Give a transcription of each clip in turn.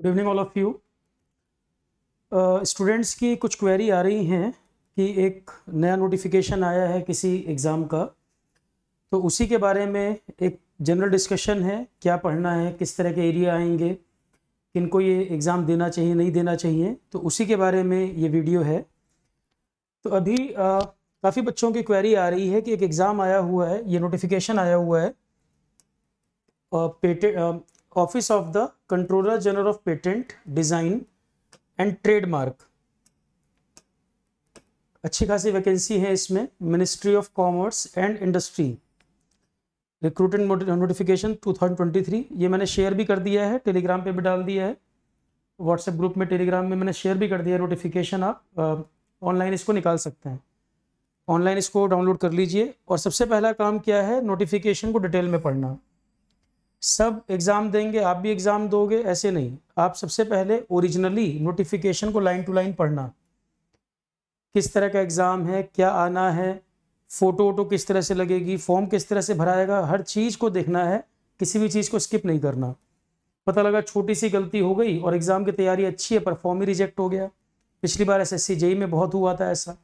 Good evening all of you. Students की कुछ query आ रही हैं कि एक नया नोटिफिकेशन आया है किसी एग्ज़ाम का, तो उसी के बारे में एक जनरल डिस्कशन है। क्या पढ़ना है, किस तरह के एरिया आएंगे, किनको ये एग्ज़ाम देना चाहिए नहीं देना चाहिए, तो उसी के बारे में ये वीडियो है। तो अभी काफ़ी बच्चों की क्वेरी आ रही है कि एक एग्ज़ाम आया हुआ है, ये नोटिफिकेशन आया हुआ है patent office of the controller general of patent design and trademark. अच्छी खासी वैकेंसी है इसमें। Ministry of commerce and industry recruitment notification 2023। ये मैंने शेयर भी कर दिया है, टेलीग्राम पे भी डाल दिया है, व्हाट्सएप ग्रुप में टेलीग्राम में मैंने शेयर भी कर दिया है नोटिफिकेशन। आप ऑनलाइन इसको निकाल सकते हैं, ऑनलाइन इसको डाउनलोड कर लीजिए। और सबसे पहला काम क्या है, नोटिफिकेशन को डिटेल में पढ़ना। सब एग्ज़ाम देंगे, आप भी एग्ज़ाम दोगे, ऐसे नहीं। आप सबसे पहले ओरिजिनली नोटिफिकेशन को लाइन टू लाइन पढ़ना। किस तरह का एग्ज़ाम है, क्या आना है, फ़ोटो वोटो किस तरह से लगेगी, फॉर्म किस तरह से भराएगा, हर चीज़ को देखना है। किसी भी चीज़ को स्किप नहीं करना। पता लगा छोटी सी गलती हो गई और एग्ज़ाम की तैयारी अच्छी है पर फॉर्म ही रिजेक्ट हो गया। पिछली बार SSC JEE में बहुत हुआ था ऐसा।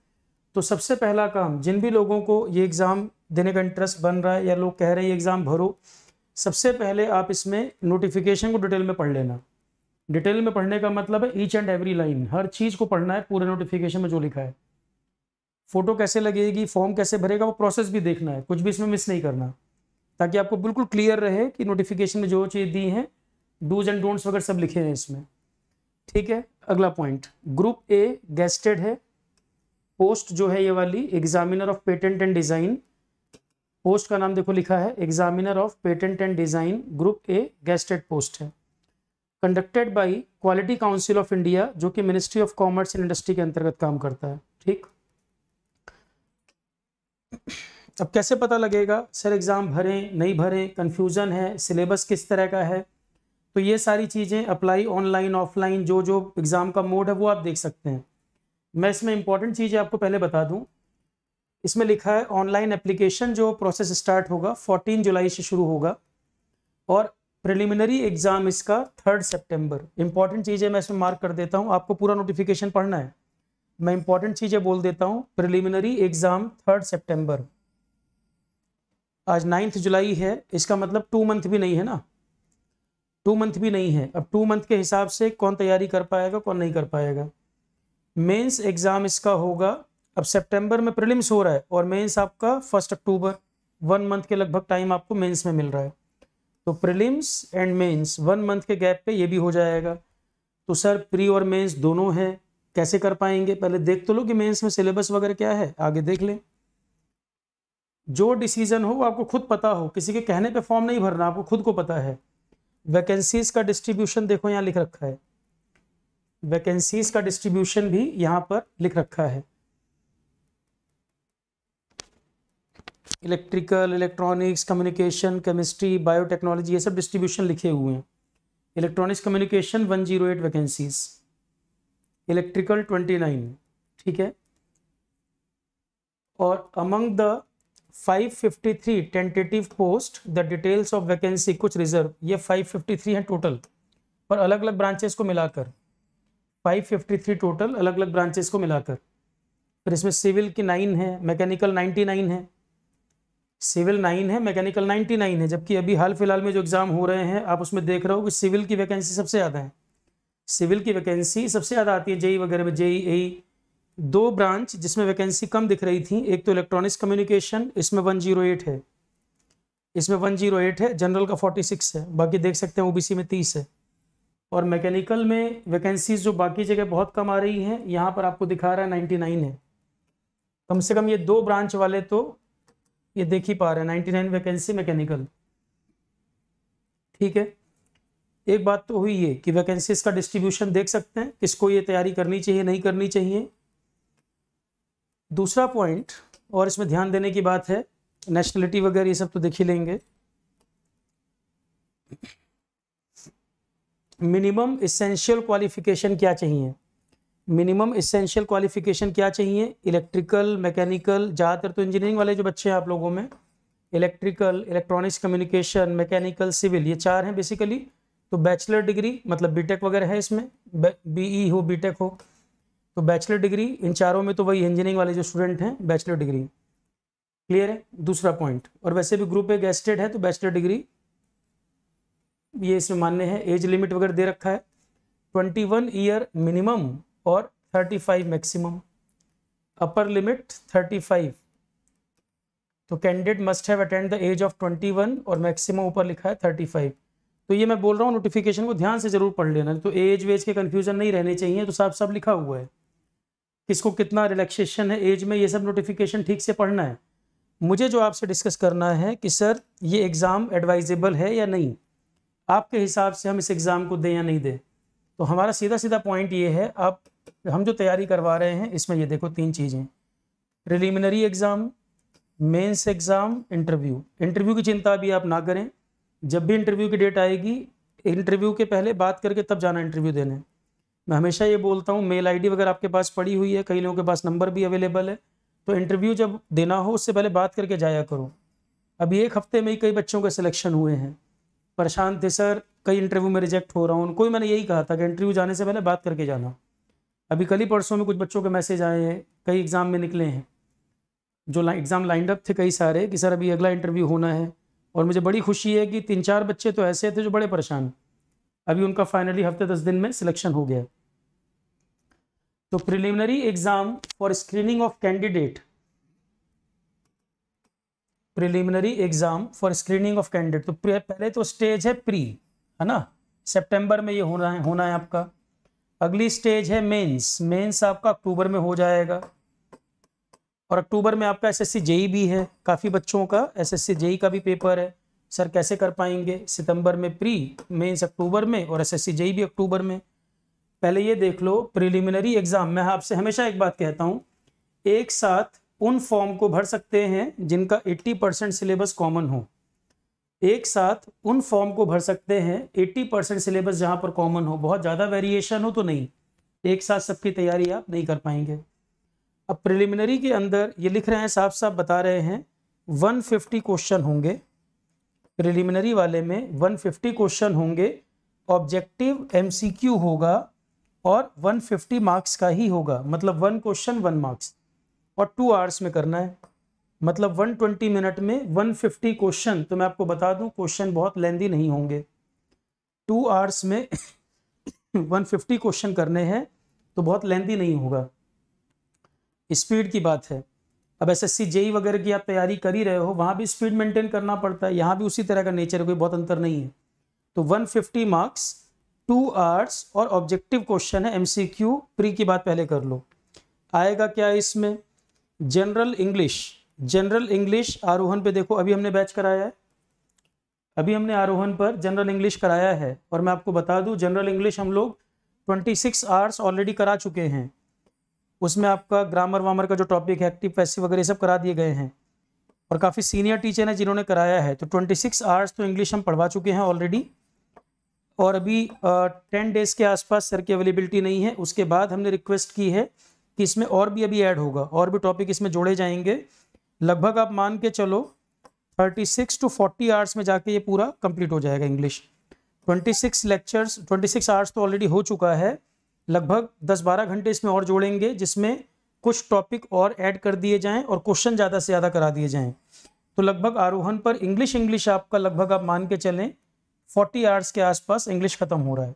तो सबसे पहला काम, जिन भी लोगों को ये एग्ज़ाम देने का इंटरेस्ट बन रहा है या लोग कह रहे हैं ये एग्ज़ाम भरो, सबसे पहले आप इसमें नोटिफिकेशन को डिटेल में पढ़ लेना। डिटेल में पढ़ने का मतलब है ईच एंड एवरी लाइन, हर चीज़ को पढ़ना है पूरे नोटिफिकेशन में जो लिखा है। फोटो कैसे लगेगी, फॉर्म कैसे भरेगा, वो प्रोसेस भी देखना है, कुछ भी इसमें मिस नहीं करना, ताकि आपको बिल्कुल क्लियर रहे कि नोटिफिकेशन में जो चीज़ दी हैं, डूज एंड डोंट्स वगैरह सब लिखे हैं इसमें। ठीक है। अगला पॉइंट, ग्रुप ए गेस्टेड है। पोस्ट जो है ये वाली examiner of patent and design, post का नाम देखो लिखा है examiner of patent and design, group A gazetted post है। Conducted by quality council of India, जो कि ministry of commerce and industry के अंतर्गत काम करता है। ठीक। अब कैसे पता लगेगा सर एग्ज़ाम भरें नहीं भरें, कन्फ्यूज़न है, सिलेबस किस तरह का है, तो ये सारी चीज़ें अप्लाई ऑनलाइन ऑफलाइन जो जो एग्ज़ाम का मोड है वो आप देख सकते हैं। मैं इसमें इंपॉर्टेंट चीज़ें आपको पहले बता दूं। इसमें लिखा है ऑनलाइन एप्लीकेशन जो प्रोसेस स्टार्ट होगा 14 जुलाई से शुरू होगा और प्रिलिमिनरी एग्ज़ाम इसका 3 सितंबर। इंपॉर्टेंट चीज़ें मैं इसमें मार्क कर देता हूँ, आपको पूरा नोटिफिकेशन पढ़ना है। मैं इंपॉर्टेंट चीज़ें बोल देता हूँ। प्रिलिमिनरी एग्ज़ाम 3 सितंबर, आज 9 जुलाई है, इसका मतलब 2 मंथ भी नहीं है ना, 2 मंथ भी नहीं है। अब 2 मंथ के हिसाब से कौन तैयारी कर पाएगा कौन नहीं कर पाएगा। मेंस एग्ज़ाम इसका होगा, अब सितंबर में प्रीलिम्स हो रहा है और मेंस आपका 1 अक्टूबर, 1 मंथ के लगभग टाइम आपको मेंस में मिल रहा है। तो प्रीलिम्स एंड मेंस 1 मंथ के गैप पे ये भी हो जाएगा। तो सर प्री और मेंस दोनों है, कैसे कर पाएंगे, पहले देख तो लो कि मेंस में सिलेबस वगैरह क्या है, आगे देख लें। जो डिसीजन हो वो आपको खुद पता हो, किसी के कहने पे फॉर्म नहीं भरना, आपको खुद को पता है। वैकेंसीज का डिस्ट्रीब्यूशन देखो यहाँ लिख रखा है, वैकेंसीज का डिस्ट्रीब्यूशन भी यहाँ पर लिख रखा है। Electrical, electronics, communication, chemistry, biotechnology, ये सब डिस्ट्रीब्यूशन लिखे हुए हैं। Electronics communication 108 vacancies, electrical 29। ठीक है। और among the 553 tentative post the details of vacancy कुछ रिजर्व, ये 553 है टोटल, पर अलग अलग ब्रांचेस को मिलाकर 553 टोटल, अलग अलग ब्रांचेस को मिलाकर। फिर इसमें सिविल की 9 है, मैकेनिकल 99 है, सिविल 9 है, मैकेनिकल 99 है। जबकि अभी हाल फिलहाल में जो एग्जाम हो रहे हैं आप उसमें देख रहे हो कि सिविल की वैकेंसी सबसे ज़्यादा है, सिविल की वैकेंसी सबसे ज़्यादा आती है। JEE वगैरह में JEE 2 ब्रांच जिसमें वैकेंसी कम दिख रही थी, एक तो इलेक्ट्रॉनिक्स कम्युनिकेशन, इसमें 108 है, इसमें 108 है, जनरल का 46 है, बाकी देख सकते हैं OBC में 30 है। और मैकेनिकल में वैकेंसीज जो बाकी जगह बहुत कम आ रही हैं, यहाँ पर आपको दिखा रहा है 99 है। कम से कम ये 2 ब्रांच वाले तो ये देख ही पा रहे हैं, 99 वैकेंसी मैकेनिकल। ठीक है। एक बात तो हुई ये कि वैकेंसीज का डिस्ट्रीब्यूशन देख सकते हैं, किसको ये तैयारी करनी चाहिए नहीं करनी चाहिए। दूसरा पॉइंट और इसमें ध्यान देने की बात है, नेशनलिटी वगैरह ये सब तो देख ही लेंगे। मिनिमम इसेंशियल क्वालिफिकेशन क्या चाहिए, मिनिमम इसेंशियल क्वालिफिकेशन क्या चाहिए। इलेक्ट्रिकल, मैकेनिकल, ज़्यादातर तो इंजीनियरिंग वाले जो बच्चे हैं आप लोगों में, electrical, electronics communication, mechanical, civil, ये 4 हैं बेसिकली। तो तो बैचलर डिग्री मतलब बीटेक वगैरह है इसमें, बीई हो बीटेक हो, तो बैचलर डिग्री इन चारों में तो वही इंजीनियरिंग वाले जो स्टूडेंट हैं बैचलर डिग्री। क्लियर है दूसरा पॉइंट। और वैसे भी ग्रुप ए गेस्टेड है तो बैचलर डिग्री ये इसमें मान्य है। एज लिमिट वगैरह दे रखा है 21 ईयर मिनिमम और 35 मैक्सिमम, अपर लिमिट 35। तो candidate must have attend the age of 21 और मैक्सिमम ऊपर लिखा है 35। तो ये मैं बोल रहा हूँ नोटिफिकेशन को ध्यान से जरूर पढ़ लेना, तो एज वेज के कन्फ्यूजन नहीं रहने चाहिए, तो साफ साफ लिखा हुआ है किसको कितना रिलैक्सेशन है एज में, ये सब नोटिफिकेशन ठीक से पढ़ना है। मुझे जो आपसे डिस्कस करना है कि सर ये एग्ज़ाम एडवाइजेबल है या नहीं, आपके हिसाब से हम इस एग्ज़ाम को दें या नहीं दें। तो हमारा सीधा सीधा पॉइंट ये है, आप हम जो तैयारी करवा रहे हैं इसमें ये देखो 3 चीज़ें, preliminary exam, mains exam, interview. Interview की चिंता अभी आप ना करें, जब भी इंटरव्यू की डेट आएगी इंटरव्यू के पहले बात करके तब जाना इंटरव्यू देने। मैं हमेशा ये बोलता हूँ मेल आईडी वगैरह आपके पास पड़ी हुई है, कई लोगों के पास नंबर भी अवेलेबल है, तो इंटरव्यू जब देना हो उससे पहले बात करके जाया करो। अभी 1 हफ्ते में ही कई बच्चों के सिलेक्शन हुए हैं, परेशान थे सर कई इंटरव्यू में रिजेक्ट हो रहा हूँ, उनको मैंने यही कहा था कि इंटरव्यू जाने से पहले बात करके जाना। अभी कल ही परसों में कुछ बच्चों के मैसेज आए हैं, कई एग्ज़ाम में निकले हैं, जो एग्ज़ाम लाइंड अप थे कई सारे कि सर अभी अगला इंटरव्यू होना है, और मुझे बड़ी खुशी है कि 3-4 बच्चे तो ऐसे थे जो बड़े परेशान, अभी उनका फाइनली हफ्ते 10 दिन में सिलेक्शन हो गया। तो preliminary exam for screening of candidate, preliminary exam for screening of candidate, तो पहले तो स्टेज है प्री, है ना, सितंबर में ये होना है आपका। अगली स्टेज है मेंस, मेंस आपका अक्टूबर में हो जाएगा, और अक्टूबर में आपका एसएससी जेई भी है, काफ़ी बच्चों का एसएससी जेई का भी पेपर है। सर कैसे कर पाएंगे, सितंबर में प्री, मेंस अक्टूबर में, और एसएससी जेई भी अक्टूबर में। पहले ये देख लो प्रिलिमिनरी एग्जाम, मैं आपसे हमेशा एक बात कहता हूँ, एक साथ उन फॉर्म को भर सकते हैं जिनका 80% सिलेबस कॉमन हो, एक साथ उन फॉर्म को भर सकते हैं 80% सिलेबस जहाँ पर कॉमन हो, बहुत ज़्यादा वेरिएशन हो तो नहीं, एक साथ सबकी तैयारी आप नहीं कर पाएंगे। अब प्रिलिमिनरी के अंदर ये लिख रहे हैं, साफ साफ बता रहे हैं 150 क्वेश्चन होंगे, प्रिलिमिनरी वाले में 150 क्वेश्चन होंगे, ऑब्जेक्टिव एमसीक्यू होगा और 150 मार्क्स का ही होगा, मतलब 1 क्वेश्चन 1 मार्क्स, और 2 आवर्स में करना है, मतलब 120 मिनट में 150 क्वेश्चन। तो मैं आपको बता दूं क्वेश्चन बहुत लेंदी नहीं होंगे, 2 आवर्स में 150 क्वेश्चन करने हैं तो बहुत लेंदी नहीं होगा, स्पीड की बात है। अब एसएससी जेई वगैरह की आप तैयारी कर ही रहे हो, वहाँ भी स्पीड मेंटेन करना पड़ता है, यहाँ भी उसी तरह का नेचर है, कोई बहुत अंतर नहीं है। तो 150 मार्क्स 2 आवर्स और ऑब्जेक्टिव क्वेश्चन है, एमसीक्यू। प्री की बात पहले कर लो। आएगा क्या इसमें, जनरल इंग्लिश, जनरल इंग्लिश आरोहण पे देखो, अभी हमने बैच कराया है, अभी हमने आरोहण पर जनरल इंग्लिश कराया है, और मैं आपको बता दूं जनरल इंग्लिश हम लोग 26 आवर्स ऑलरेडी करा चुके हैं, उसमें आपका ग्रामर वामर का जो टॉपिक है, एक्टिव पैसिव वगैरह सब करा दिए गए हैं, और काफ़ी सीनियर टीचर हैं जिन्होंने कराया है। तो 26 आवर्स तो इंग्लिश हम पढ़वा चुके हैं ऑलरेडी, और अभी 10 डेज़ के आसपास सर की अवेलेबिलिटी नहीं है। उसके बाद हमने रिक्वेस्ट की है कि इसमें और भी अभी ऐड होगा, और भी टॉपिक इसमें जोड़े जाएंगे, लगभग आप मान के चलो 36 to 40 आवर्स में जाके ये पूरा कंप्लीट हो जाएगा इंग्लिश। 26 लेक्चर्स, 26 आवर्स तो ऑलरेडी हो चुका है, लगभग 10-12 घंटे इसमें और जोड़ेंगे, जिसमें कुछ टॉपिक और ऐड कर दिए जाएं और क्वेश्चन ज़्यादा से ज़्यादा करा दिए जाएं। तो लगभग आरोहण पर इंग्लिश आपका लगभग आप मान के चलें 40 आवर्स के आसपास इंग्लिश खत्म हो रहा है।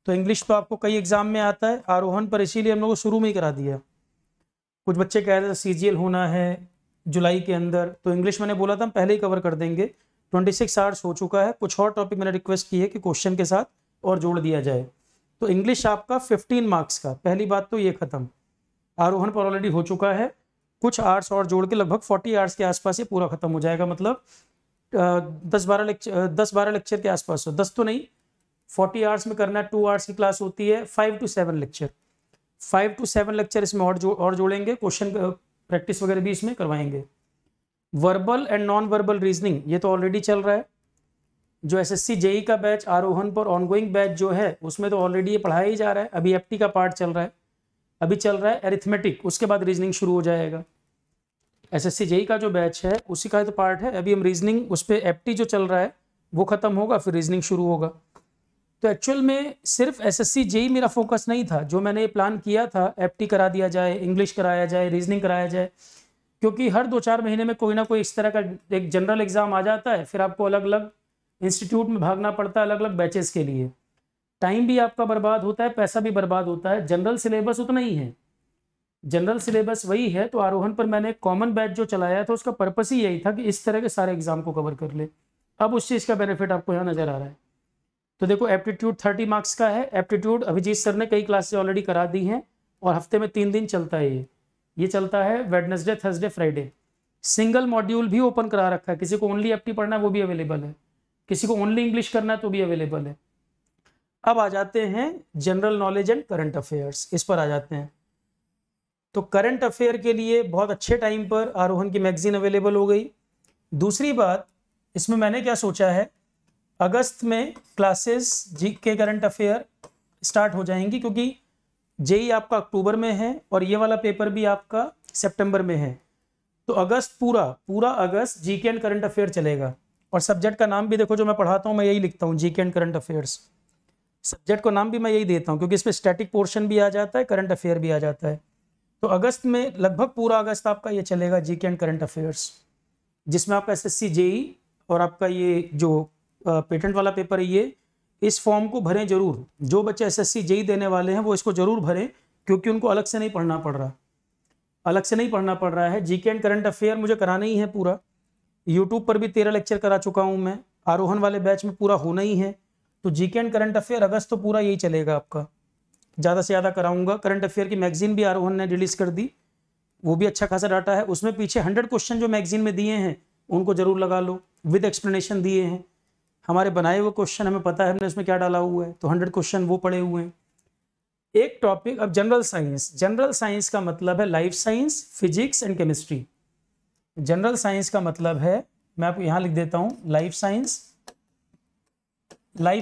तो इंग्लिश तो आपको कई एग्जाम में आता है, आरोहण पर इसीलिए हम लोगों को शुरू में ही करा दिया। कुछ बच्चे कह रहे थे सीजीएल होना है जुलाई के अंदर, तो इंग्लिश मैंने बोला था हम पहले ही कवर कर देंगे, 26 आवर्स हो चुका है, कुछ और टॉपिक मैंने रिक्वेस्ट की है कि क्वेश्चन के साथ और जोड़ दिया जाए। तो इंग्लिश आपका 15 मार्क्स का, पहली बात तो ये खत्म, आरोहण पर ऑलरेडी हो चुका है, कुछ आवर्स और जोड़ के लगभग 40 आवर्स के आसपास ये पूरा खत्म हो जाएगा, मतलब 10-12 लेक्चर के आसपास हो, 10 तो नहीं 40 आवर्स में करना है। 2 आवर्स की क्लास होती है, 5 to 7 लेक्चर, 5 to 7 लेक्चर इसमें और जोड़ेंगे, क्वेश्चन प्रैक्टिस वगैरह भी इसमें करवाएंगे। Verbal and non verbal reasoning ये तो ऑलरेडी चल रहा है, जो एसएससी जेई का बैच आरोहण पर ऑनगोइंग बैच जो है उसमें तो ऑलरेडी ये पढ़ाया ही जा रहा है, अभी एफटी का पार्ट चल रहा है, अभी चल रहा है एरिथमेटिक, उसके बाद रीजनिंग शुरू हो जाएगा। एसएससी जेई का जो बैच है उसी का तो पार्ट है, अभी हम रीजनिंग उस पर एफटी जो चल रहा है वो खत्म होगा, फिर रीजनिंग शुरू होगा। तो एक्चुअल में सिर्फ एसएससी जेई मेरा फोकस नहीं था। जो मैंने प्लान किया था एफटी करा दिया जाए, इंग्लिश कराया जाए, रीजनिंग कराया जाए, क्योंकि हर 2-4 महीने में कोई ना कोई इस तरह का एक जनरल एग्जाम आ जाता है, फिर आपको अलग अलग इंस्टीट्यूट में भागना पड़ता है अलग अलग बैचेस के लिए। टाइम भी आपका बर्बाद होता है, पैसा भी बर्बाद होता है। जनरल सिलेबस उतना ही है, जनरल सिलेबस वही है। तो आरोहण पर मैंने कॉमन बैच जो चलाया था उसका पर्पस ही यही था कि इस तरह के सारे एग्जाम को कवर कर ले। अब उस चीज़ का बेनिफिट आपको यहाँ नजर आ रहा है। तो देखो एप्टीट्यूड 30 मार्क्स का है। एप्टीट्यूड अभिजीत सर ने कई क्लासेस ऑलरेडी करा दी हैं और हफ्ते में 3 दिन चलता है ये चलता है Wednesday, Thursday, Friday. Single module भी ओपन करा रखा है, किसी को ओनली एफटी पढ़ना है वो भी अवेलेबल है, किसी को ओनली इंग्लिश करना है तो भी अवेलेबल है। अब आ जाते हैं general knowledge and current affairs, इस पर आ जाते हैं। तो करंट अफेयर के लिए बहुत अच्छे टाइम पर आरोहण की मैगजीन अवेलेबल हो गई। दूसरी बात, इसमें मैंने क्या सोचा है, अगस्त में क्लासेस जी के करंट अफेयर स्टार्ट हो जाएंगी, क्योंकि जेई आपका अक्टूबर में है और ये वाला पेपर भी आपका सितंबर में है। तो अगस्त पूरा अगस्त जीके एंड करंट अफेयर चलेगा। और सब्जेक्ट का नाम भी देखो, जो मैं पढ़ाता हूँ मैं यही लिखता हूँ, GK and current affairs. Subject का नाम भी मैं यही देता हूँ, क्योंकि इसमें स्टैटिक पोर्शन भी आ जाता है, करंट अफेयर भी आ जाता है। तो अगस्त में लगभग पूरा अगस्त आपका ये चलेगा जीके एंड करंट अफेयर्स, जिसमें आपका एसएससी जेई और आपका ये जो पेटेंट वाला पेपर है, ये इस फॉर्म को भरें जरूर। जो बच्चे एसएससी जेई देने वाले हैं वो इसको जरूर भरें, क्योंकि उनको अलग से नहीं पढ़ना पड़ रहा है। जीके एंड करंट अफेयर मुझे कराना ही है पूरा। यूट्यूब पर भी 13 लेक्चर करा चुका हूँ मैं, आरोहण वाले बैच में पूरा होना ही है। तो जीके एंड करंट अफेयर अगस्त तो पूरा यही चलेगा आपका, ज़्यादा से ज़्यादा कराऊंगा। करंट अफेयर की मैगजीन भी आरोहण ने रिलीज़ कर दी, वो भी अच्छा खासा डाटा है उसमें। पीछे 100 क्वेश्चन जो मैगजीन में दिए हैं उनको जरूर लगा लो, विद एक्सप्लेनेशन दिए हैं। हमारे बनाए हुए क्वेश्चन, हमें पता है हमने उसमें क्या डाला हुआ है, तो 100 क्वेश्चन वो पड़े हुए हैं। एक टॉपिक, अब जनरल साइंस का मतलब है life science, physics and chemistry. General science का मतलब है, मैं आपको यहाँ लिख देता हूँ, लाइफ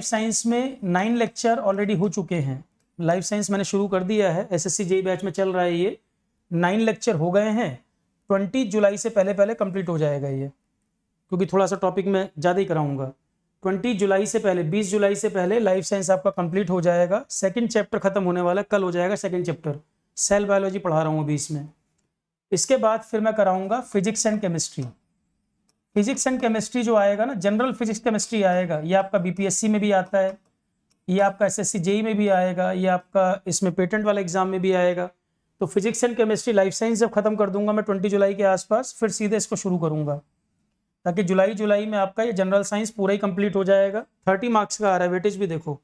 साइंस में 9 लेक्चर ऑलरेडी हो चुके हैं। लाइफ साइंस मैंने शुरू कर दिया है, एसएससी जेई बैच में चल रहा है ये। 9 लेक्चर हो गए हैं, 20 जुलाई से पहले कंप्लीट हो जाएगा ये, क्योंकि थोड़ा सा टॉपिक मैं ज़्यादा ही कराऊंगा। 20 जुलाई से पहले, 20 जुलाई से पहले लाइफ साइंस आपका कंप्लीट हो जाएगा। सेकंड चैप्टर खत्म होने वाला, कल हो जाएगा सेकंड चैप्टर। सेल बायोलॉजी पढ़ा रहा हूँ अभी इसमें। इसके बाद फिर मैं कराऊंगा physics and chemistry. Physics and chemistry जो आएगा ना, जनरल फिजिक्स केमिस्ट्री आएगा, ये आपका बीपीएससी में भी आता है, ये आपका एसएससी जेई में भी आएगा, ये आपका इसमें पेटेंट वाला एग्जाम में भी आएगा। तो physics and chemistry life science जब खत्म कर दूंगा मैं 20 जुलाई के आसपास, फिर सीधे इसको शुरू करूंगा, ताकि जुलाई में आपका ये जनरल साइंस पूरा ही कंप्लीट हो जाएगा। 30 मार्क्स का आ रहा है, वेटेज भी देखो,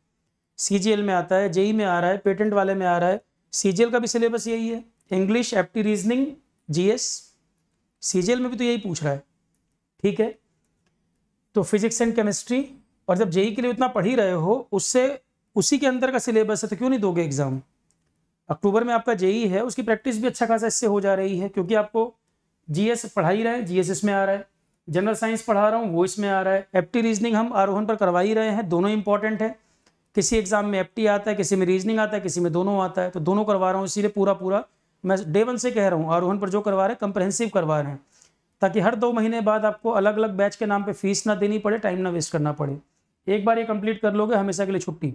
सीजीएल में आता है, जेई में आ रहा है, पेटेंट वाले में आ रहा है। सीजीएल का भी सिलेबस यही है, इंग्लिश, एप्टी, रीजनिंग, जीएस। सीजीएल में भी तो यही पूछ रहा है, ठीक है। तो फिजिक्स एंड केमिस्ट्री, और जब जेई के लिए उतना पढ़ ही रहे हो, उससे उसी के अंदर का सिलेबस है, तो क्यों नहीं दोगे एग्जाम। अक्टूबर में आपका जेई है, उसकी प्रैक्टिस भी अच्छा खासा इससे हो जा रही है, क्योंकि आपको जीएस पढ़ा ही रहे हैं, जीएस इसमें आ रहा है, जनरल साइंस पढ़ा रहा हूँ वो इसमें आ रहा है, एप्टी रीजनिंग हम आरोहण पर करवा ही रहे हैं, दोनों इंपॉर्टेंट है। किसी एग्जाम में एप्टी आता है, किसी में रीजनिंग आता है, किसी में दोनों आता है, तो दोनों करवा रहा हूँ। इसीलिए पूरा मैं डे 1 से कह रहा हूँ, आरोहण पर जो करवा रहे हैं कंप्रहेंसिव करवा रहे हैं, ताकि हर 2 महीने बाद आपको अलग अलग बैच के नाम पे फीस ना देनी पड़े, टाइम ना वेस्ट करना पड़े। एक बार ये कंप्लीट कर लोगे, हमेशा के लिए छुट्टी।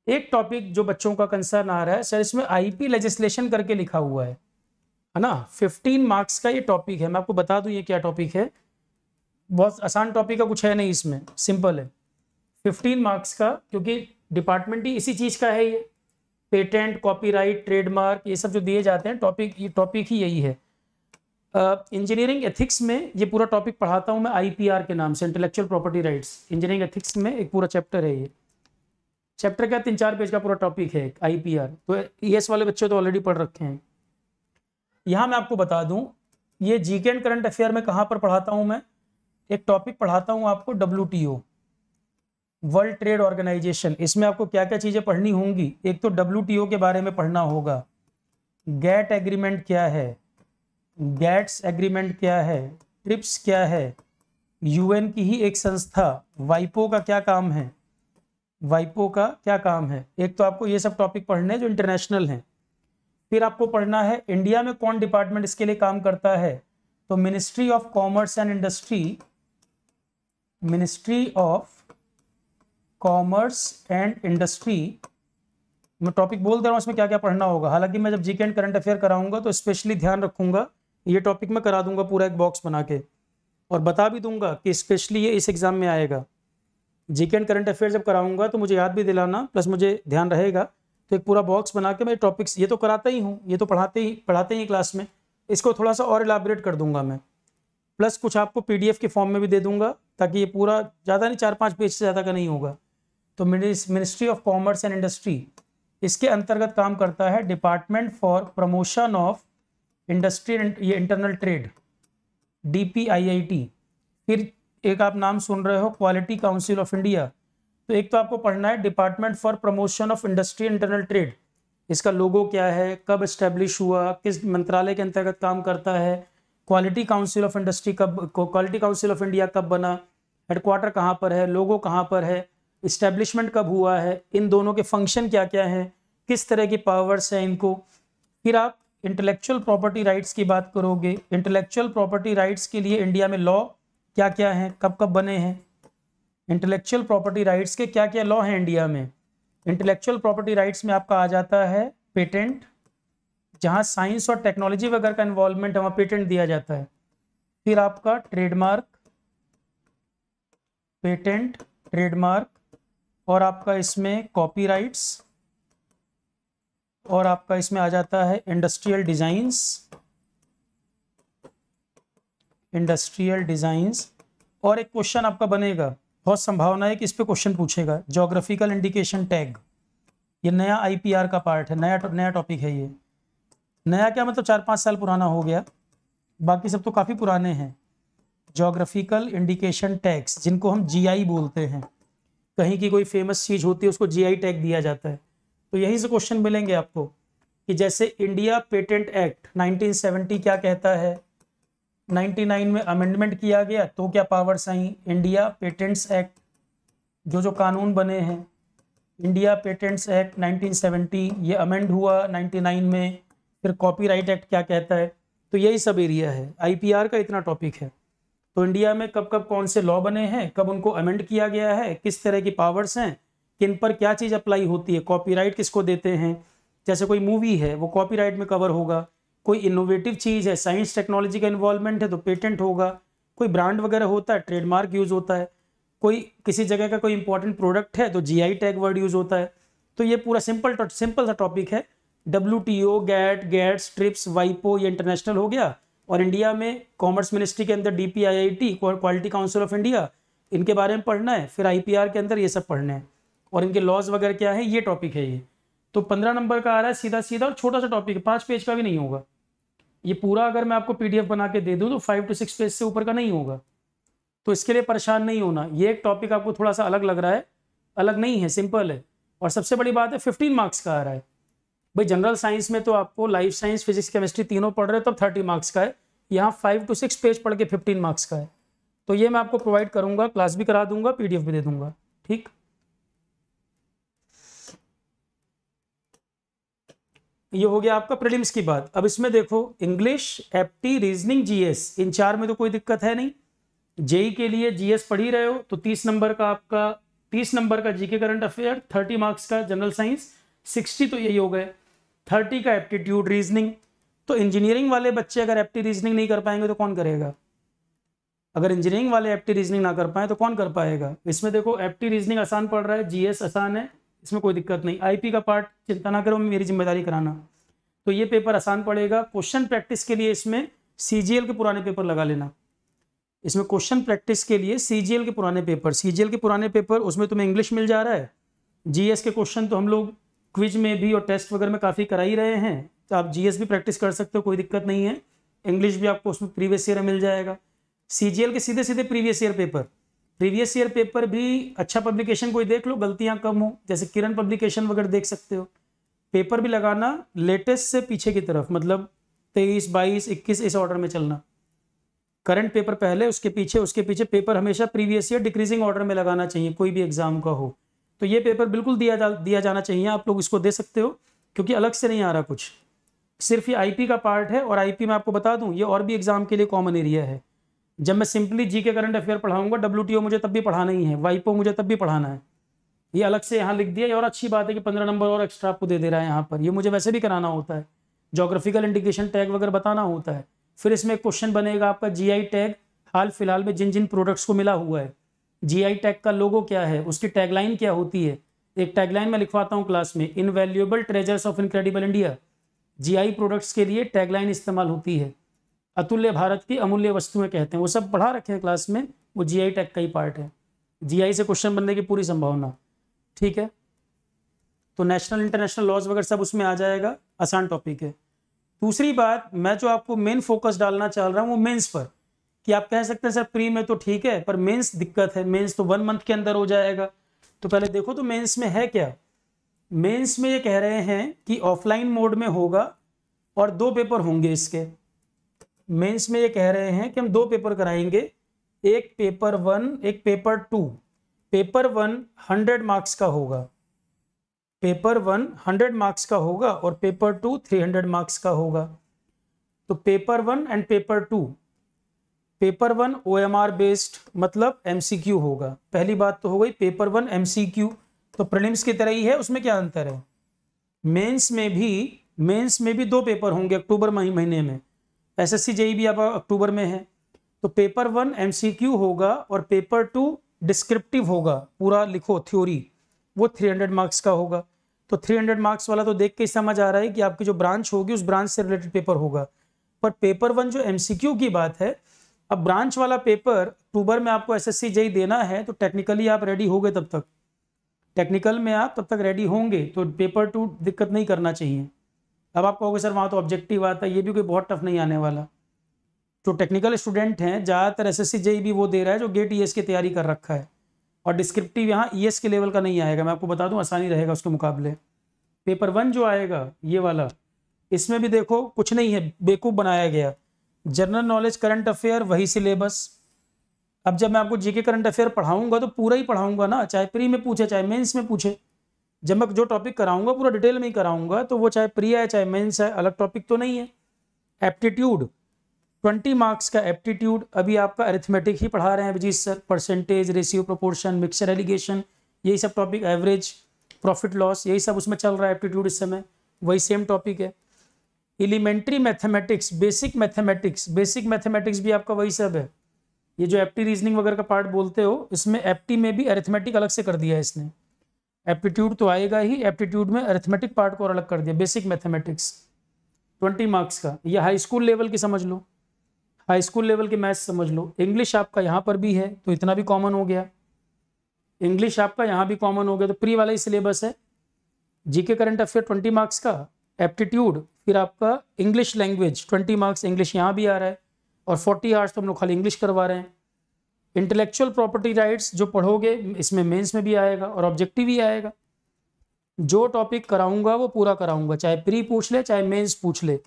एक टॉपिक जो बच्चों का कंसर्न आ रहा है, सर इसमें आईपी लेजिस्लेशन करके लिखा हुआ है ना, 15 मार्क्स का ये टॉपिक है। मैं आपको बता दूं ये क्या टॉपिक है, बहुत आसान टॉपिक है, कुछ है नहीं इसमें, सिंपल है। 15 मार्क्स का, क्योंकि डिपार्टमेंट ही इसी चीज़ का है, ये पेटेंट, कॉपीराइट, ट्रेडमार्क, ये सब जो दिए जाते हैं टॉपिक, ये टॉपिक ही यही है। इंजीनियरिंग एथिक्स में ये पूरा टॉपिक पढ़ाता हूँ मैं, आईपीआर के नाम से, intellectual property rights. Engineering ethics में एक पूरा चैप्टर है, ये चैप्टर क्या 3-4 पेज का पूरा टॉपिक है आईपीआर। तो ईएस वाले बच्चे तो ऑलरेडी पढ़ रखे हैं। यहाँ मैं आपको बता दूं, ये जीके एंड करंट अफेयर में कहाँ पर पढ़ाता हूँ मैं, एक टॉपिक पढ़ाता हूँ आपको, WTO, वर्ल्ड ट्रेड ऑर्गेनाइजेशन। इसमें आपको क्या क्या चीज़ें पढ़नी होंगी, एक तो WTO के बारे में पढ़ना होगा, गैट एग्रीमेंट क्या है, गैट्स एग्रीमेंट क्या है, ट्रिप्स क्या है, यूएन की ही एक संस्था वाइपो का क्या काम है, एक तो आपको ये सब टॉपिक पढ़ने जो इंटरनेशनल हैं। फिर आपको पढ़ना है इंडिया में कौन डिपार्टमेंट इसके लिए काम करता है, तो ministry of commerce and industry commerce and industry, मैं टॉपिक बोल दे रहा हूँ इसमें क्या क्या पढ़ना होगा। हालांकि मैं जब जीके एंड करंट अफेयर कराऊंगा तो स्पेशली ध्यान रखूंगा, ये टॉपिक मैं करा दूंगा पूरा एक बॉक्स बना के, और बता भी दूंगा कि स्पेशली ये इस एग्जाम में आएगा। जीके एंड करंट अफेयर जब कराऊंगा तो मुझे याद भी दिलाना, प्लस मुझे ध्यान रहेगा। तो एक पूरा बॉक्स बना के मैं टॉपिक्स, ये तो कराता ही हूँ, ये तो पढ़ाते ही क्लास में, इसको थोड़ा सा और इलाबरेट कर दूंगा मैं, प्लस कुछ आपको पीडीएफ के फॉर्म में भी दे दूंगा, ताकि ये पूरा ज़्यादा नहीं, 4-5 पेज से ज़्यादा का नहीं होगा। तो ministry of commerce and industry, इसके अंतर्गत काम करता है department for promotion of industry and ये इंटरनल ट्रेड, DPIIT। फिर एक आप नाम सुन रहे हो क्वालिटी काउंसिल ऑफ इंडिया। तो एक तो आपको पढ़ना है department for promotion of industry and internal trade, इसका लोगो क्या है, कब एस्टेब्लिश हुआ, किस मंत्रालय के अंतर्गत काम करता है, क्वालिटी काउंसिल ऑफ इंडस्ट्री कब, क्वालिटी काउंसिल ऑफ इंडिया कब बना, हेडक्वार्टर कहाँ पर है, लोगो कहाँ पर है, इस्टेब्लिशमेंट कब हुआ है, इन दोनों के फंक्शन क्या क्या हैं, किस तरह की पावर्स हैं इनको। फिर आप इंटेलेक्चुअल प्रॉपर्टी राइट्स की बात करोगे। इंटेलेक्चुअल प्रॉपर्टी राइट्स के लिए इंडिया में लॉ क्या क्या हैं, कब कब बने हैं, इंटेलेक्चुअल प्रॉपर्टी राइट्स के क्या क्या लॉ हैं इंडिया में। इंटेलेक्चुअल प्रॉपर्टी राइट्स में आपका आ जाता है पेटेंट, जहाँ साइंस और टेक्नोलॉजी वगैरह का इन्वॉल्वमेंट है वहाँ पेटेंट दिया जाता है। फिर आपका ट्रेडमार्क, पेटेंट, ट्रेडमार्क, और आपका इसमें कॉपीराइट्स, और आपका इसमें आ जाता है इंडस्ट्रियल डिजाइंस, इंडस्ट्रियल डिजाइंस। और एक क्वेश्चन आपका बनेगा, बहुत संभावना है कि इस पे क्वेश्चन पूछेगा, ज्योग्राफिकल इंडिकेशन टैग। ये नया IPR का पार्ट है, नया टॉपिक है ये। नया क्या मतलब 4-5 साल पुराना हो गया, बाकी सब तो काफ़ी पुराने हैं। ज्योग्राफिकल इंडिकेशन टैग्स, जिनको हम GI बोलते हैं, कहीं की कोई फेमस चीज़ होती है उसको GI टैग दिया जाता है। तो यहीं से क्वेश्चन मिलेंगे आपको कि जैसे इंडिया पेटेंट एक्ट 1970 क्या कहता है, 99 में अमेंडमेंट किया गया तो क्या पावर्स आई। इंडिया पेटेंट्स एक्ट, जो कानून बने हैं, इंडिया पेटेंट्स एक्ट 1970 ये अमेंड हुआ 99 में। फिर कॉपीराइट एक्ट क्या कहता है। तो यही सब एरिया है, IPR का इतना टॉपिक है। तो इंडिया में कब कब कौन से लॉ बने हैं, कब उनको अमेंड किया गया है, किस तरह की पावर्स हैं, किन पर क्या चीज़ अप्लाई होती है, कॉपीराइट किसको देते हैं। जैसे कोई मूवी है वो कॉपीराइट में कवर होगा, कोई इनोवेटिव चीज़ है, साइंस टेक्नोलॉजी का इन्वॉल्वमेंट है तो पेटेंट होगा, कोई ब्रांड वगैरह होता है ट्रेडमार्क यूज़ होता है, कोई किसी जगह का कोई इंपॉर्टेंट प्रोडक्ट है तो GI टैग वर्ड यूज़ होता है। तो ये पूरा सिंपल सा टॉपिक है। WTO, GATT, ट्रिप्स, WIPO ये इंटरनेशनल हो गया, और इंडिया में कॉमर्स मिनिस्ट्री के अंदर DPIIT, quality council of India, इनके बारे में पढ़ना है। फिर IPR के अंदर ये सब पढ़ना है, और इनके लॉज वगैरह क्या है, ये टॉपिक है ये। तो 15 नंबर का आ रहा है सीधा सीधा, और छोटा सा टॉपिक है, 5 पेज का भी नहीं होगा ये पूरा। अगर मैं आपको PDF बना के दे दूँ तो 5 to 6 पेज से ऊपर का नहीं होगा। तो इसके लिए परेशान नहीं होना, ये एक टॉपिक आपको थोड़ा सा अलग लग रहा है, अलग नहीं है, सिंपल है। और सबसे बड़ी बात है 15 मार्क्स का आ रहा है। भाई जनरल साइंस में तो आपको लाइफ साइंस, फिजिक्स, केमिस्ट्री तीनों पढ़ रहे हो तब 30 मार्क्स का है, यहाँ 5 to 6 पेज पढ़ के 15 मार्क्स का है। तो ये मैं आपको प्रोवाइड करूँगा, क्लास भी करा दूंगा, PDF भी दे दूंगा, ठीक। ये हो गया आपका प्रीलिम्स की बात। अब इसमें देखो इंग्लिश, एप्टी, रीजनिंग, GS, इन 4 में तो कोई दिक्कत है नहीं। जेई के लिए GS पढ़ ही रहे हो तो 30 नंबर का आपका, 30 नंबर का GK करंट अफेयर, 30 मार्क्स का जनरल साइंस, 60 तो यही हो गए, 30 का एप्टीट्यूड रीजनिंग। तो इंजीनियरिंग वाले बच्चे अगर एप्टी रीजनिंग नहीं कर पाएंगे तो कौन करेगा। अगर इंजीनियरिंग वाले एप्टी रीजनिंग ना कर पाए तो कौन कर पाएगा। इसमें देखो एप्टी रीजनिंग आसान पड़ रहा है, GS आसान है, इसमें कोई दिक्कत नहीं। IP का पार्ट चिंता ना करो, मेरी जिम्मेदारी कराना। तो ये पेपर आसान पड़ेगा। क्वेश्चन प्रैक्टिस के लिए इसमें CGL के पुराने पेपर लगा लेना। इसमें क्वेश्चन प्रैक्टिस के लिए CGL के पुराने पेपर, उसमें तुम्हें इंग्लिश मिल जा रहा है। GS के क्वेश्चन तो हम लोग क्विज में भी और टेस्ट वगैरह में काफ़ी करा ही रहे हैं, तो आप GS भी प्रैक्टिस कर सकते हो, कोई दिक्कत नहीं है। इंग्लिश भी आपको उसमें प्रीवियस ईयर मिल जाएगा। CGL के सीधे सीधे प्रीवियस ईयर पेपर भी अच्छा पब्लिकेशन कोई देख लो, गलतियां कम हो, जैसे किरण पब्लिकेशन वगैरह देख सकते हो। पेपर भी लगाना लेटेस्ट से पीछे की तरफ, मतलब 23, 22, 21 इस ऑर्डर में चलना। करंट पेपर पहले, उसके पीछे पेपर हमेशा प्रीवियस ईयर डिक्रीजिंग ऑर्डर में लगाना चाहिए, कोई भी एग्जाम का हो। तो ये पेपर बिल्कुल दिया जाना चाहिए, आप लोग इसको दे सकते हो, क्योंकि अलग से नहीं आ रहा कुछ, सिर्फ ये IP का पार्ट है। और IP में आपको बता दूं, ये और भी एग्जाम के लिए कॉमन एरिया है। जब मैं सिंपली GK करंट अफेयर पढ़ाऊंगा, WTO मुझे तब भी पढ़ाना ही है, WIPO मुझे तब भी पढ़ाना है। ये अलग से यहाँ लिख दिया। ये और अच्छी बात है कि 15 नंबर और एक्स्ट्रा आपको दे रहा है यहाँ पर। ये मुझे वैसे भी कराना होता है, जोग्राफिकल इंडिकेशन टैग वगैरह बताना होता है। फिर इसमें एक क्वेश्चन बनेगा आपका जीआई टैग हाल फिलहाल में जिन जिन प्रोडक्ट्स को मिला हुआ है, जीआई टैग का लोगो क्या है, उसकी टैगलाइन क्या होती है। एक टैगलाइन मैं लिखवाता हूँ क्लास में, invaluable treasures of incredible India. GI products के लिए टैगलाइन इस्तेमाल होती है, अतुल्य भारत की अमूल्य वस्तुएं कहते हैं। वो सब पढ़ा रखे हैं क्लास में, वो जीआई टैग का ही पार्ट है। जीआई से क्वेश्चन बनने की पूरी संभावना, ठीक है। तो नेशनल इंटरनेशनल लॉज वगैरह सब उसमें आ जाएगा, आसान टॉपिक है। दूसरी बात, मैं जो आपको मेन फोकस डालना चाह रहा हूँ वो मेंस पर, कि आप कह सकते हैं सर प्री में तो ठीक है पर मेंस दिक्कत है, मेंस तो 1 मंथ के अंदर हो जाएगा। तो पहले देखो तो मेंस में है क्या। मेंस में ये कह रहे हैं कि ऑफलाइन मोड में होगा और 2 पेपर होंगे इसके। मेंस में ये कह रहे हैं कि हम 2 पेपर कराएंगे, एक पेपर 1 एक पेपर 2। पेपर 1 100 मार्क्स का होगा, पेपर 1 100 मार्क्स का होगा और पेपर 2 300 मार्क्स का होगा। तो paper 1 and paper 2, paper 1 OMR based मतलब MCQ होगा। पहली बात तो हो गई पेपर 1 MCQ, तो प्रीलिम्स की तरह ही है, उसमें क्या अंतर है। मेंस में भी 2 पेपर होंगे अक्टूबर महीने में। SSC JEE भी आप अक्टूबर में है। तो पेपर 1 MCQ होगा और पेपर 2 डिस्क्रिप्टिव होगा, पूरा लिखो थ्योरी, वो 300 मार्क्स का होगा। तो 300 मार्क्स वाला तो देख के ही समझ आ रहा है कि आपकी जो ब्रांच होगी उस ब्रांच से रिलेटेड पेपर होगा। पर पेपर 1 जो MCQ की बात है, अब ब्रांच वाला पेपर अक्टूबर में आपको SSC JEE देना है, तो टेक्निकली आप रेडी हो गए तब तक, टेक्निकल में आप तब तक रेडी होंगे, तो पेपर 2 दिक्कत नहीं करना चाहिए। अब आप कहोगे सर वहाँ तो ऑब्जेक्टिव आता है, ये भी कोई बहुत टफ नहीं आने वाला। जो टेक्निकल स्टूडेंट हैं ज़्यादातर SSC JEE भी वो दे रहा है जो गेट ES की तैयारी कर रखा है, और डिस्क्रिप्टिव यहाँ ES के लेवल का नहीं आएगा, मैं आपको बता दूं, आसानी रहेगा उसके मुकाबले। पेपर 1 जो आएगा ये वाला, इसमें भी देखो कुछ नहीं है, बेवकूफ़ बनाया गया। जनरल नॉलेज करंट अफेयर वही सिलेबस। अब जब मैं आपको जीके करंट अफेयर पढ़ाऊंगा तो पूरा ही पढ़ाऊंगा ना, चाहे प्री में पूछे चाहे मेंस में पूछे। जब मैं जो टॉपिक कराऊंगा पूरा डिटेल में ही कराऊंगा, तो वो चाहे प्री है चाहे मेंस है, अलग टॉपिक तो नहीं है। एप्टीट्यूड 20 मार्क्स का एप्टीट्यूड, अभी आपका अरिथमेटिक ही पढ़ा रहे हैं Abhijeet sir, percentage, ratio, proportion, mixture, alligation, यही सब टॉपिक, एवरेज, प्रॉफिट लॉस, यही सब उसमें चल रहा है एप्टीट्यूड इस समय, वही सेम टॉपिक है। एलिमेंट्री मैथमेटिक्स, बेसिक मैथमेटिक्स भी आपका वही सब है। ये जो एप्टी रीजनिंग वगैरह का पार्ट बोलते हो, इसमें एप्टी में भी अरिथमेटिक अलग से कर दिया है इसने। एप्टीट्यूड तो आएगा ही, एप्टीट्यूड में अरिथमेटिक पार्ट को और अलग कर दिया, बेसिक मैथमेटिक्स 20 मार्क्स का। ये हाई स्कूल लेवल की समझ लो, हाई स्कूल लेवल के मैथ्स समझ लो। इंग्लिश आपका यहाँ पर भी है तो इतना भी कॉमन हो गया, इंग्लिश आपका यहाँ भी कॉमन हो गया, तो प्री वाला ही सिलेबस है। जीके करंट अफेयर 20 मार्क्स का, एप्टीट्यूड, फिर आपका इंग्लिश लैंग्वेज 20 मार्क्स, इंग्लिश यहाँ भी आ रहा है, और 40 आवर्स तो हम लोग खाली इंग्लिश करवा रहे हैं। इंटेलेक्चुअल प्रॉपर्टी राइट्स जो पढ़ोगे इसमें मेंस में भी आएगा और ऑब्जेक्टिव भी आएगा। जो टॉपिक कराऊंगा वो पूरा कराऊंगा, चाहे प्री पूछ ले चाहे मेंस पूछ ले।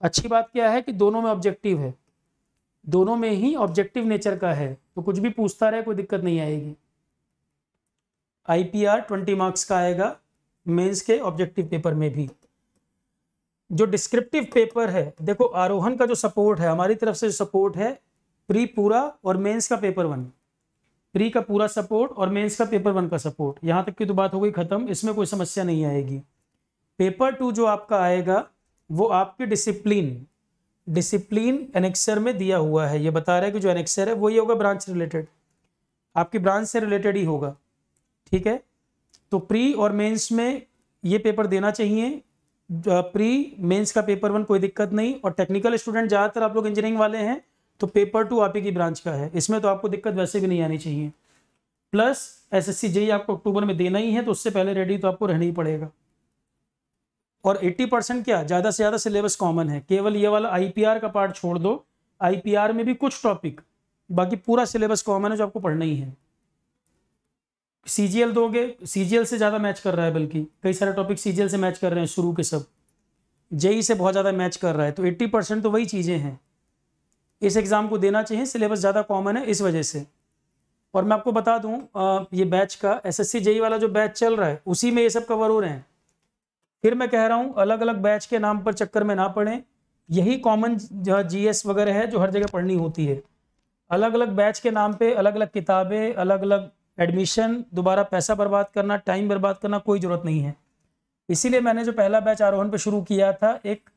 अच्छी बात क्या है कि दोनों में ऑब्जेक्टिव है, दोनों में ही ऑब्जेक्टिव नेचर का है, तो कुछ भी पूछता रहे कोई दिक्कत नहीं आएगी। IPR 20 मार्क्स का आएगा मेंस के ऑब्जेक्टिव पेपर में भी। जो डिस्क्रिप्टिव पेपर है, देखो आरोहण का जो सपोर्ट है हमारी तरफ से, सपोर्ट है प्री पूरा और मेंस का पेपर 1, प्री का पूरा सपोर्ट और मेंस का पेपर 1 का सपोर्ट, यहाँ तक की तो बात हो गई खत्म, इसमें कोई समस्या नहीं आएगी। पेपर 2 जो आपका आएगा वो आपके डिसिप्लिन एनेक्सर में दिया हुआ है, ये बता रहा है कि जो एनेक्सर है वही होगा ब्रांच रिलेटेड, आपकी ब्रांच से रिलेटेड ही होगा, ठीक है। तो प्री और मेंस में ये पेपर देना चाहिए, प्री मेंस का पेपर 1 कोई दिक्कत नहीं। और टेक्निकल स्टूडेंट ज़्यादातर आप लोग इंजीनियरिंग वाले हैं तो पेपर 2 आप ही की ब्रांच का है, इसमें तो आपको दिक्कत वैसे भी नहीं आनी चाहिए। प्लस SSC JEE आपको अक्टूबर में देना ही है, तो उससे पहले रेडी तो आपको रहना ही पड़ेगा। और 80% क्या, ज़्यादा से ज़्यादा सिलेबस कॉमन है, केवल ये वाला IPR का पार्ट छोड़ दो, IPR में भी कुछ टॉपिक, बाकी पूरा सिलेबस कॉमन है जो आपको पढ़ना ही है। CGL दोगे, CGL से ज़्यादा मैच कर रहा है, बल्कि कई सारे टॉपिक CGL से मैच कर रहे हैं, शुरू के सब JEE से बहुत ज़्यादा मैच कर रहा है, तो 80% तो वही चीज़ें हैं, इस एग्ज़ाम को देना चाहिए, सिलेबस ज़्यादा कॉमन है इस वजह से। और मैं आपको बता दूं ये बैच का SSC JEE वाला जो बैच चल रहा है उसी में ये सब कवर हो रहे हैं। फिर मैं कह रहा हूँ अलग अलग बैच के नाम पर चक्कर में ना पड़ें, यही कॉमन GS वगैरह है जो हर जगह पढ़नी होती है। अलग अलग बैच के नाम पे अलग अलग किताबें, अलग अलग एडमिशन, दोबारा पैसा बर्बाद करना, टाइम बर्बाद करना कोई ज़रूरत नहीं है। इसीलिए मैंने जो पहला बैच आरोहण पे शुरू किया था, एक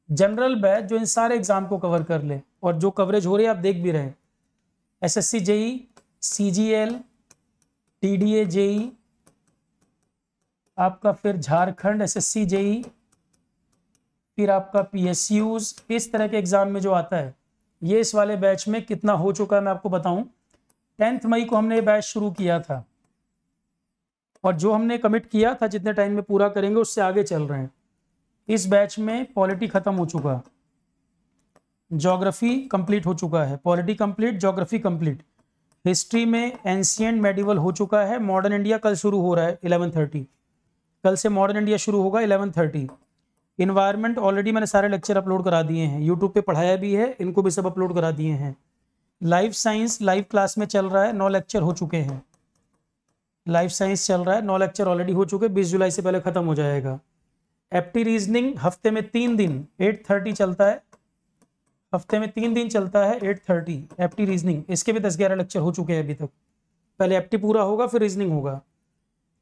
जनरल बैच जो इन सारे एग्जाम को कवर कर ले, और जो कवरेज हो रही है आप देख भी रहे हैं। SSC JE, CGL, TDA JE, आपका फिर झारखंड एसएससी जेई, फिर आपका पीएसयूज, इस तरह के एग्जाम में जो आता है ये इस वाले बैच में कितना हो चुका है मैं आपको बताऊं। 10 मई को हमने ये बैच शुरू किया था, और जो हमने कमिट किया था जितने टाइम में पूरा करेंगे उससे आगे चल रहे हैं। इस बैच में पॉलिटी खत्म हो चुका, ज्योग्राफी कंप्लीट हो चुका है, polity complete, geography complete, history में एंशिएंट मेडिवल हो चुका है, मॉडर्न इंडिया कल शुरू हो रहा है 11:30, कल से मॉडर्न इंडिया शुरू होगा 11:30। इन्वायरमेंट ऑलरेडी मैंने सारे लेक्चर अपलोड करा दिए हैं, यूट्यूब पे पढ़ाया भी है, इनको भी सब अपलोड करा दिए हैं। लाइफ साइंस लाइव क्लास में चल रहा है, 9 लेक्चर हो चुके हैं, लाइफ साइंस चल रहा है, 9 लेक्चर ऑलरेडी हो चुके, 20 जुलाई से पहले खत्म हो जाएगा। एप्टी रीजनिंग हफ्ते में 3 दिन 8:30 चलता है, हफ्ते में 3 दिन चलता है 8:30 एप्टी रीजनिंग, इसके भी 10-11 लेक्चर हो चुके हैं अभी तक। पहले एप्टी पूरा होगा फिर रीजनिंग होगा,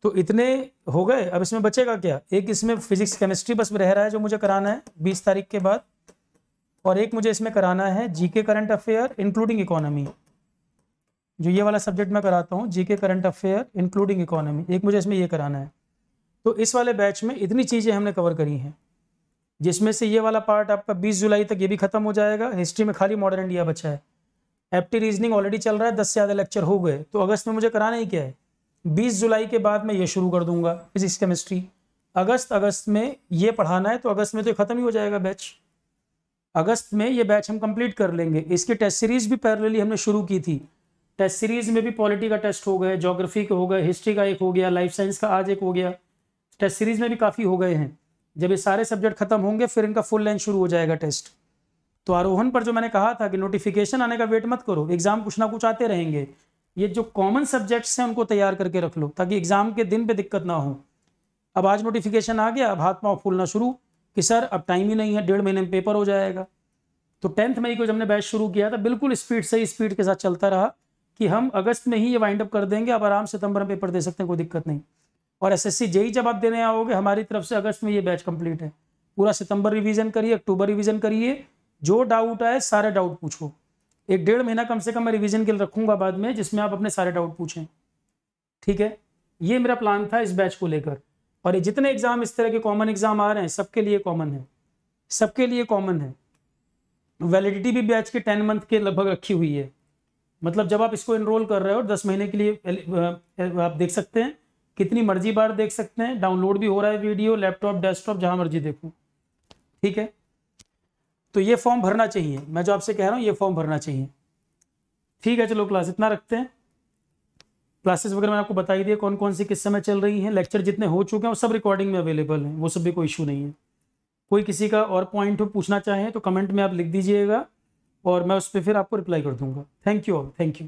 तो इतने हो गए। अब इसमें बचेगा क्या, एक इसमें फिजिक्स केमिस्ट्री बस रह रहा है जो मुझे कराना है 20 तारीख के बाद, और एक मुझे इसमें कराना है GK current affair including economy, जो ये वाला सब्जेक्ट मैं कराता हूँ GK current affair including economy, एक मुझे इसमें ये कराना है। तो इस वाले बैच में इतनी चीज़ें हमने कवर करी हैं, जिसमें से ये वाला पार्ट आपका 20 जुलाई तक ये भी खत्म हो जाएगा। हिस्ट्री में खाली मॉडर्न इंडिया बचा है, एप्टी रीजनिंग ऑलरेडी चल रहा है, 10 से ज़्यादा लेक्चर हो गए, तो अगस्त में मुझे कराना ही क्या है, 20 जुलाई के बाद मैं ये शुरू कर दूंगा फिजिक्स केमिस्ट्री। अगस्त में ये पढ़ाना है, तो अगस्त में तो खत्म ही हो जाएगा बैच, अगस्त में ये बैच हम कंप्लीट कर लेंगे। इसकी टेस्ट सीरीज भी पैरेलली हमने शुरू की थी, टेस्ट सीरीज में भी पॉलिटी का टेस्ट हो गए, ज्योग्राफी के हो गए, हिस्ट्री का एक हो गया, लाइफ साइंस का आज एक हो गया, टेस्ट सीरीज में भी काफ़ी हो गए हैं। जब ये सारे सब्जेक्ट खत्म होंगे फिर इनका फुल लेंथ शुरू हो जाएगा टेस्ट। तो आरोहण पर जो मैंने कहा था कि नोटिफिकेशन आने का वेट मत करो, एग्जाम कुछ ना कुछ आते रहेंगे, ये जो कॉमन सब्जेक्ट्स हैं उनको तैयार करके रख लो ताकि एग्जाम के दिन पे दिक्कत ना हो। अब आज नोटिफिकेशन आ गया, अब हाथ पाँव फूलना शुरू कि सर अब टाइम ही नहीं है, 1.5 महीने में पेपर हो जाएगा। तो 10 मई को जब हमने बैच शुरू किया था बिल्कुल स्पीड से स्पीड के साथ चलता रहा कि हम अगस्त में ही ये वाइंड अप कर देंगे, अब आराम से सितंबर में पेपर दे सकते हैं, कोई दिक्कत नहीं। और एसएससी जेई जब आप देने आओगे हमारी तरफ से अगस्त में ये बैच कंप्लीट है, पूरा सितंबर रिवीजन करिए, अक्टूबर रिवीजन करिए, जो डाउट आए सारे डाउट पूछो। 1-1.5 महीना कम से कम मैं रिवीजन के लिए रखूंगा बाद में, जिसमें आप अपने सारे डाउट पूछें, ठीक है। ये मेरा प्लान था इस बैच को लेकर, और ये जितने एग्जाम इस तरह के कॉमन एग्जाम आ रहे हैं सबके लिए कॉमन है, सबके लिए कॉमन है। वैलिडिटी भी बैच के 10 मंथ के लगभग रखी हुई है, मतलब जब आप इसको एनरोल कर रहे हो 10 महीने के लिए आप देख सकते हैं, कितनी मर्जी बार देख सकते हैं, डाउनलोड भी हो रहा है वीडियो, लैपटॉप डेस्कटॉप जहां मर्जी देखो, ठीक है। तो ये फॉर्म भरना चाहिए, मैं जो आपसे कह रहा हूँ ये फॉर्म भरना चाहिए, ठीक है। चलो क्लास इतना रखते हैं, क्लासेस वगैरह मैंने आपको बताई दिया कौन कौन सी किस समय चल रही हैं, लेक्चर जितने हो चुके हैं वो सब रिकॉर्डिंग में अवेलेबल हैं, वो सब भी कोई इशू नहीं है। कोई किसी का और पॉइंट हो पूछना चाहें तो कमेंट में आप लिख दीजिएगा और मैं उस पर फिर आपको रिप्लाई कर दूंगा। Thank you all, thank you.